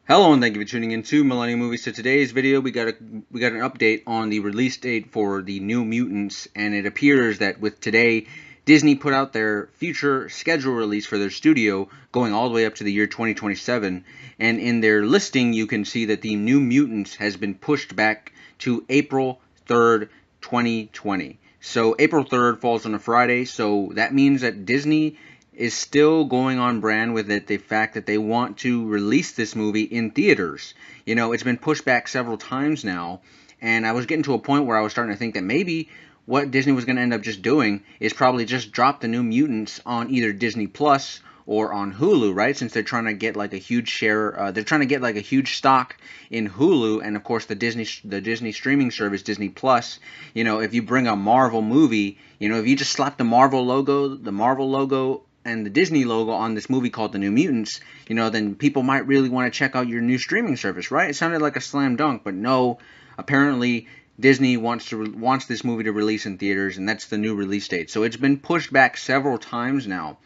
Hello and thank you for tuning in to Millennium Movies. So today's video we got an update on the release date for the New Mutants, and it appears that with today Disney put out their future schedule release for their studio going all the way up to the year 2027, and in their listing you can see that the New Mutants has been pushed back to April 3rd, 2020. So April 3rd falls on a Friday, so that means that Disney is still going on brand with it, the fact that they want to release this movie in theaters. You know, it's been pushed back several times now, and I was getting to a point where I was starting to think that maybe what Disney was going to end up just doing is probably just drop the New Mutants on either Disney Plus or on Hulu, right? Since they're trying to get like a huge share, they're trying to get like a huge stock in Hulu, and of course the Disney streaming service Disney Plus. You know, if you bring a Marvel movie, you know, if you just slap the Marvel logo and the Disney logo on this movie called The New Mutants, you know, then people might really want to check out your new streaming service, right? It sounded like a slam dunk, but no, apparently Disney wants this movie to release in theaters, and that's the new release date. So it's been pushed back several times now.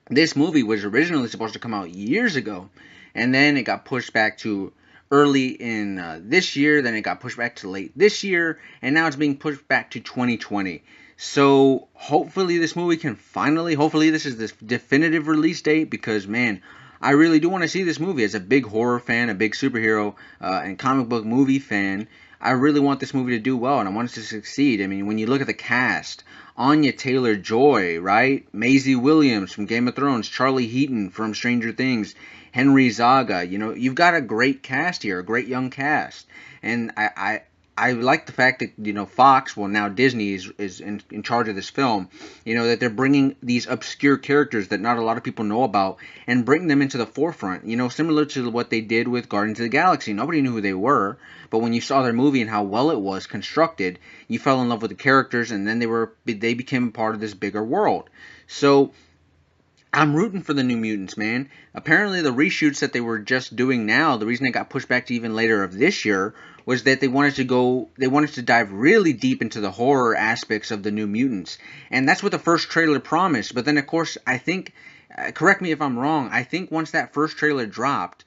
This movie was originally supposed to come out years ago, and then it got pushed back to early in this year, then it got pushed back to late this year, and now it's being pushed back to 2020. So hopefully this movie can hopefully this is the definitive release date, because man, I really do want to see this movie. As a big horror fan, a big superhero and comic book movie fan, I really want this movie to do well, and I want it to succeed. I mean, when you look at the cast, Anya Taylor-Joy, right? Maisie Williams from Game of Thrones, Charlie Heaton from Stranger Things, Henry Zaga. You know, you've got a great cast here, a great young cast, and I like the fact that, you know, Fox, well now Disney is in charge of this film, you know, that they're bringing these obscure characters that not a lot of people know about and bring them into the forefront, you know, similar to what they did with Guardians of the Galaxy. Nobody knew who they were, but when you saw their movie and how well it was constructed, you fell in love with the characters, and then they became part of this bigger world. So I'm rooting for the New Mutants, man. Apparently the reshoots that they were just doing now, the reason they got pushed back to even later of this year, was that they wanted to dive really deep into the horror aspects of the New Mutants. And that's what the first trailer promised. But then of course, I think, correct me if I'm wrong, I think once that first trailer dropped,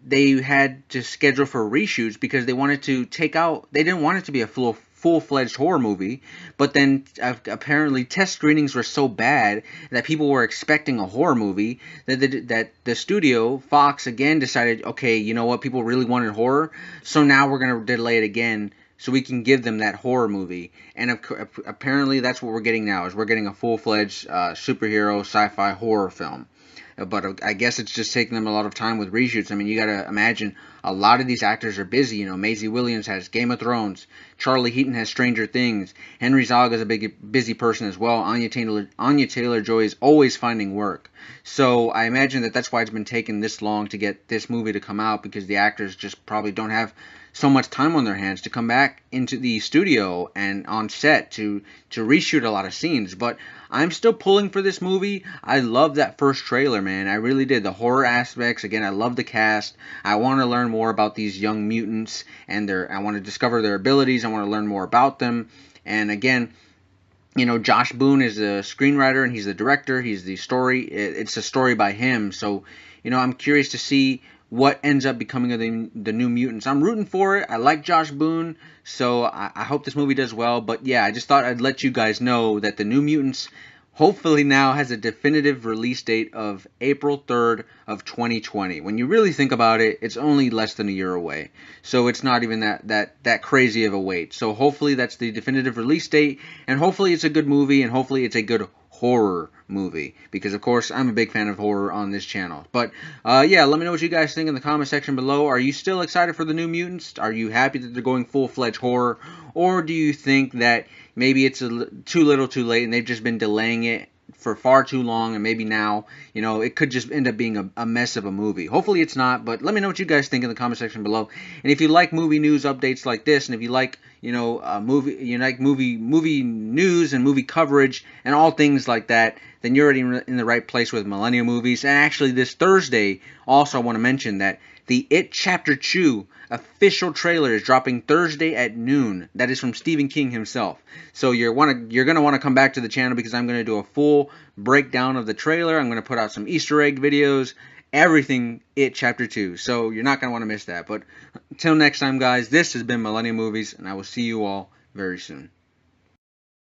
they had to schedule for reshoots because they didn't want it to be a full-fledged horror movie, but then apparently test screenings were so bad that people were expecting a horror movie that the studio, Fox, again decided, okay, you know what, people really wanted horror, so now we're going to delay it again so we can give them that horror movie. And apparently that's what we're getting now, is we're getting a full-fledged superhero sci-fi horror film. But I guess it's just taking them a lot of time with reshoots. I mean, you gotta imagine a lot of these actors are busy. You know, Maisie Williams has Game of Thrones, Charlie Heaton has Stranger Things, Henry Zaga is a busy person as well. Anya Taylor-Joy is always finding work. So I imagine that that's why it's been taking this long to get this movie to come out, because the actors just probably don't have so much time on their hands to come back into the studio and on set to reshoot a lot of scenes. But I'm still pulling for this movie. I love that first trailer, man. I really did. The horror aspects, again, I love the cast. I want to learn more about these young mutants, and I want to discover their abilities. I want to learn more about them. And again, you know, Josh Boone is the screenwriter and he's the director. He's the story. It's a story by him. So, you know, I'm curious to see what ends up becoming of the New Mutants. I'm rooting for it. I like Josh Boone, so I hope this movie does well. But yeah, I just thought I'd let you guys know that the New Mutants hopefully now has a definitive release date of April 3rd of 2020. When you really think about it, it's only less than a year away. So it's not even that crazy of a wait. So hopefully that's the definitive release date, and hopefully it's a good movie, and hopefully it's a good horror movie, because of course I'm a big fan of horror on this channel. But yeah, let me know what you guys think in the comment section below. Are you still excited for the New Mutants? Are you happy that they're going full-fledged horror, or do you think that maybe it's too little too late and they've just been delaying it for far too long, and maybe now, you know, it could just end up being a mess of a movie? Hopefully it's not, but let me know what you guys think in the comment section below. And if you like movie news updates like this, and if you like, you know, movie news and movie coverage and all things like that, then you're already in the right place with Millennium Movies. And actually this Thursday, also I want to mention that the It Chapter 2 official trailer is dropping Thursday at noon. That is from Stephen King himself. So you're going to want to come back to the channel, because I'm going to do a full breakdown of the trailer. I'm going to put out some Easter egg videos, everything It Chapter 2. So you're not going to want to miss that. But until next time, guys, this has been Millennium Movies, and I will see you all very soon.